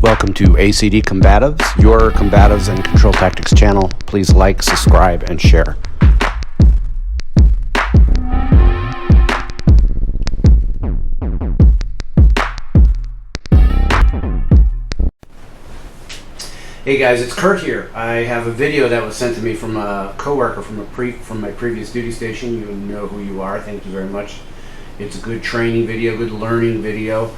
Welcome to ACD Combatives, your combatives and control tactics channel. Please like, subscribe, and share. Hey guys, it's Kurt here. I have a video that was sent to me from a coworker from my previous duty station. You know who you are. Thank you very much. It's a good training video, good learning video.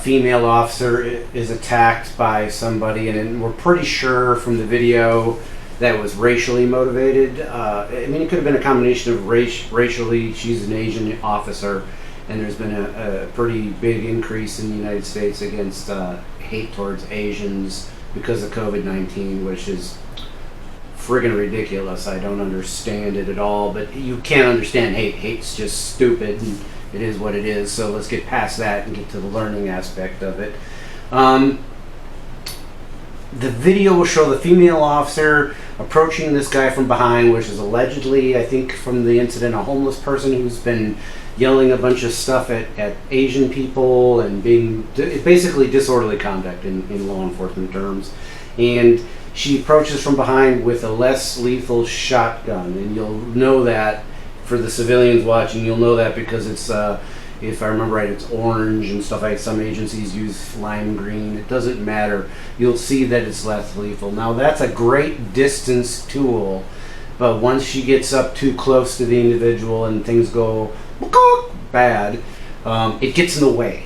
Female officer is attacked by somebody, and we're pretty sure from the video that it was racially motivated. I mean, it could have been a combination of racially. She's an Asian officer, and there's been a pretty big increase in the United States against hate towards Asians because of COVID-19, which is friggin' ridiculous. I don't understand it at all, but you can't understand hate. Hate's just stupid, and it is what it is. So let's get past that and get to the learning aspect of it. The video will show the female officer approaching this guy from behind, which is allegedly, I think from the incident, a homeless person who's been yelling a bunch of stuff at Asian people and being basically disorderly conduct in law enforcement terms. And she approaches from behind with a less lethal shotgun, and you'll know that for the civilians watching. You'll know that because it's if I remember right, it's orange and stuff like some agencies use lime green. It doesn't matter. You'll see that it's less lethal. Now that's a great distance tool, but once she gets up too close to the individual and things go bad, it gets in the way.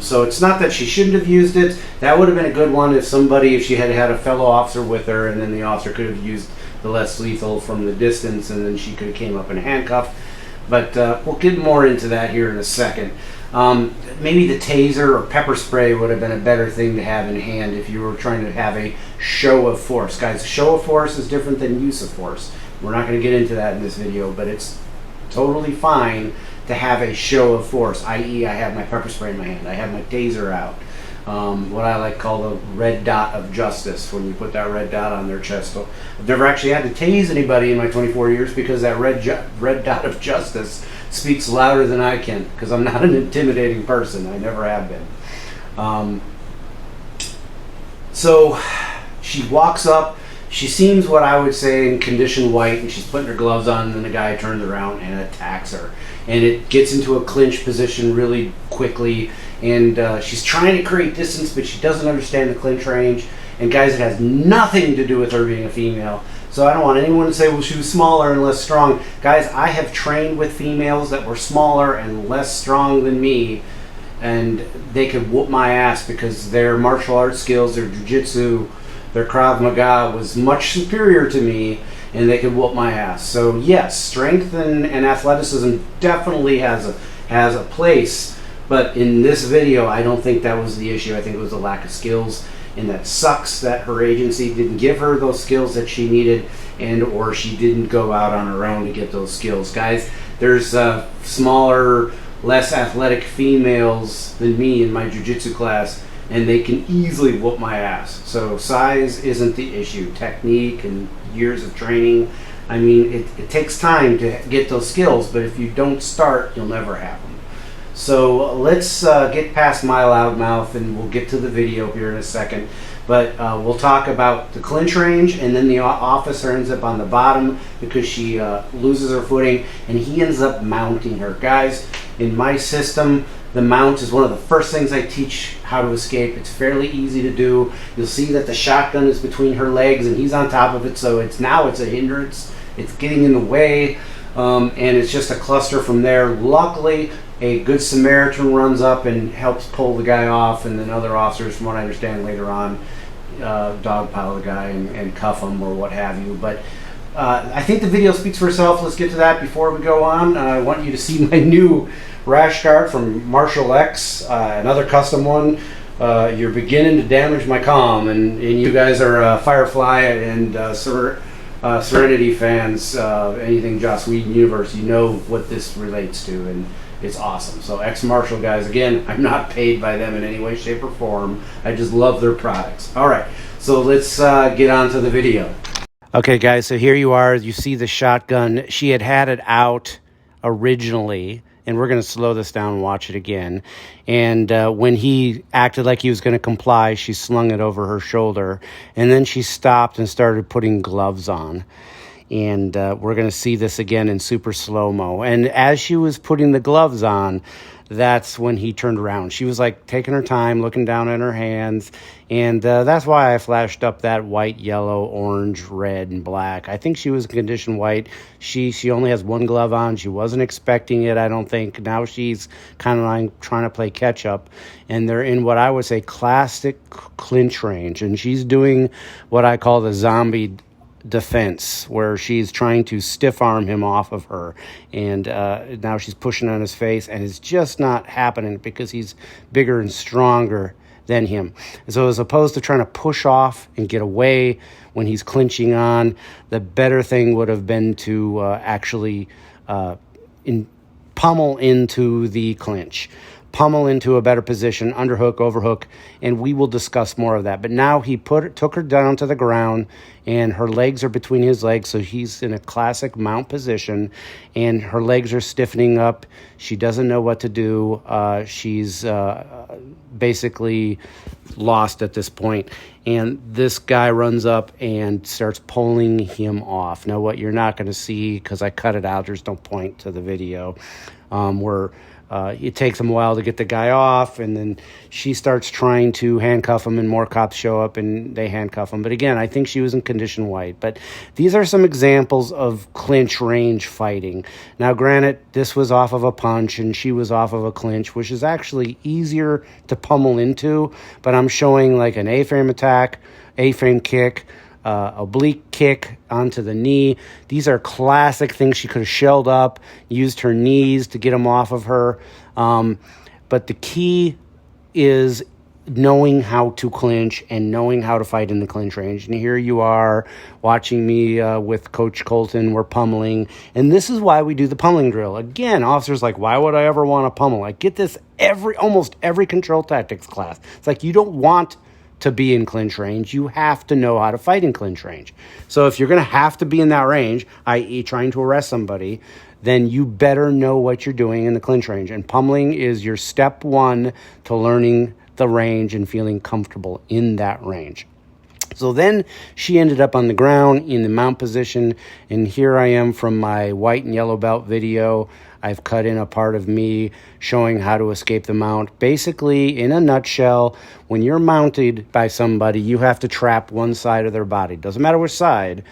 So it's not that she shouldn't have used it. That would have been a good one if she had had a fellow officer with her, and then the officer could have used the less lethal from the distance, and then she could have came up and handcuffed. But we'll get more into that here in a second. Maybe the taser or pepper spray would have been a better thing to have in hand if you were trying to have a show of force. Guys, show of force is different than use of force. We're not going to get into that in this video, but it's totally fine to have a show of force, i.e. I have my pepper spray in my hand, I have my taser out. What I like to call the red dot of justice, when you put that red dot on their chest. So I've never actually had to tase anybody in my 24 years because that red dot of justice speaks louder than I can, because I'm not an intimidating person. I never have been. So she walks up. She seems what I would say in condition white, and she's putting her gloves on, and then the guy turns around and attacks her. And it gets into a clinch position really quickly, and she's trying to create distance, but she doesn't understand the clinch range. And guys, it has nothing to do with her being a female. So I don't want anyone to say, well, she was smaller and less strong. Guys, I have trained with females that were smaller and less strong than me, and they could whoop my ass because their martial arts skills, their jiu-jitsu, their Krav Maga was much superior to me, and they could whoop my ass. So yes, strength and athleticism definitely has a place, but in this video, I don't think that was the issue. I think it was a lack of skills, and that sucks that her agency didn't give her those skills that she needed, or she didn't go out on her own to get those skills. Guys, there's smaller, less athletic females than me in my jiu-jitsu class, and they can easily whoop my ass. So size isn't the issue. Technique and years of training. I mean, it takes time to get those skills, but if you don't start, you'll never have them. So let's get past my loud mouth, and we'll get to the video here in a second. But we'll talk about the clinch range, and then the officer ends up on the bottom because she loses her footing, and he ends up mounting her. Guys, in my system, the mount is one of the first things I teach how to escape. It's fairly easy to do. You'll see that the shotgun is between her legs and he's on top of it, so it's a hindrance. It's getting in the way, and it's just a cluster from there. Luckily, a good Samaritan runs up and helps pull the guy off, and then other officers, from what I understand later on, dogpile the guy and cuff him or what have you. But I think the video speaks for itself. Let's get to that before we go on. I want you to see my new rash guard from Marshall X, another custom one. You're beginning to damage my comm, and you guys are Firefly and Serenity fans. Anything Joss Whedon universe, you know what this relates to, and it's awesome. So X Marshall guys, again, I'm not paid by them in any way, shape, or form. I just love their products. All right, so let's get on to the video. Okay, guys, so here you are. You see the shotgun. She had it out originally, and we're going to slow this down and watch it again. And when he acted like he was going to comply, she slung it over her shoulder, and then she stopped and started putting gloves on. And we're going to see this again in super slow-mo. And as she was putting the gloves on, that's when he turned around. She was like taking her time, looking down at her hands. And that's why I flashed up that white, yellow, orange, red, and black. I think she was conditioned white. She only has one glove on. She wasn't expecting it, I don't think. Now she's kind of like trying to play catch up. And they're in what I would say classic clinch range. And she's doing what I call the zombie defense, where she's trying to stiff arm him off of her, and now she's pushing on his face, and it's just not happening because he's bigger and stronger than him. And so as opposed to trying to push off and get away when he's clinching on, the better thing would have been to actually pummel into the clinch, pummel into a better position, underhook, overhook, and we will discuss more of that. But now he took her down to the ground, and her legs are between his legs, so he's in a classic mount position, and her legs are stiffening up. She doesn't know what to do. She's basically lost at this point, and this guy runs up and starts pulling him off. Now, what you're not going to see, because I cut it out, there's no point to the video, where it takes them a while to get the guy off, and then she starts trying to handcuff him, and more cops show up and they handcuff him. But again, I think she was in condition white. But these are some examples of clinch range fighting. Now, granted, this was off of a punch and she was off of a clinch, which is actually easier to pummel into, but I'm showing like an A-frame attack, A-frame kick, oblique kick onto the knee. These are classic things she could have shelled up, used her knees to get them off of her. But the key is knowing how to clinch and knowing how to fight in the clinch range. And here you are watching me with Coach Colton. We're pummeling. And this is why we do the pummeling drill. Again, officers like, why would I ever want to pummel? I get this almost every control tactics class. It's like, you don't want to be in clinch range, you have to know how to fight in clinch range. So if you're going to have to be in that range, i.e. trying to arrest somebody, then you better know what you're doing in the clinch range. And pummeling is your step one to learning the range and feeling comfortable in that range. So then she ended up on the ground in the mount position, and here I am from my white and yellow belt video. I've cut in a part of me showing how to escape the mount. Basically, in a nutshell, when you're mounted by somebody, you have to trap one side of their body. Doesn't matter which side.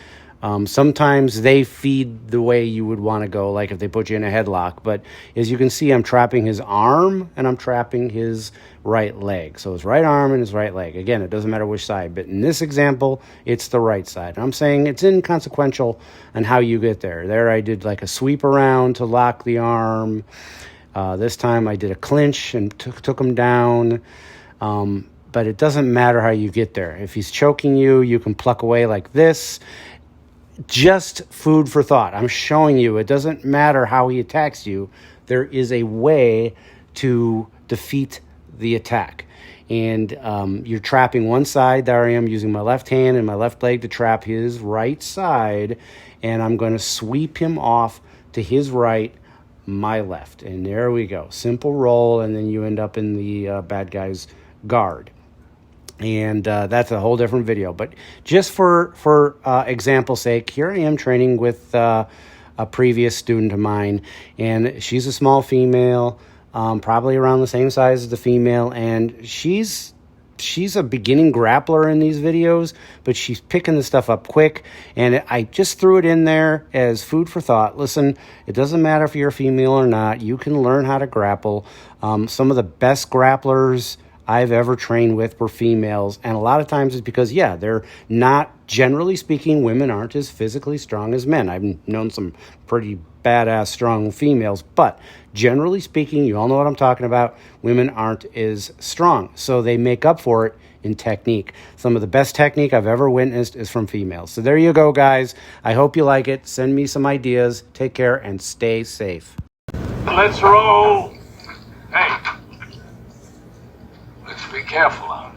Sometimes they feed the way you would want to go, like if they put you in a headlock. But as you can see, I'm trapping his arm and I'm trapping his right leg. So his right arm and his right leg. Again, it doesn't matter which side. But in this example, it's the right side. I'm saying it's inconsequential on how you get there. There I did like a sweep around to lock the arm. This time I did a clinch and took him down. But it doesn't matter how you get there. If he's choking you, you can pluck away like this. Just food for thought. I'm showing you it doesn't matter how he attacks you. There is a way to defeat the attack. And you're trapping one side. There I am using my left hand and my left leg to trap his right side. And I'm going to sweep him off to his right, my left. And there we go. Simple roll. And then you end up in the bad guy's guard. And that's a whole different video. But just for example's sake, here I am training with a previous student of mine. And she's a small female, probably around the same size as the female. And she's a beginning grappler in these videos, but she's picking the stuff up quick. And I just threw it in there as food for thought. Listen, it doesn't matter if you're a female or not. You can learn how to grapple. Some of the best grapplers I've ever trained with were females, and a lot of times it's because, they're not, generally speaking, women aren't as physically strong as men. I've known some pretty badass strong females, but generally speaking, you all know what I'm talking about, women aren't as strong, so they make up for it in technique. Some of the best technique I've ever witnessed is from females. So there you go, guys. I hope you like it. Send me some ideas. Take care and stay safe. Let's roll. Hey. Let's be careful out.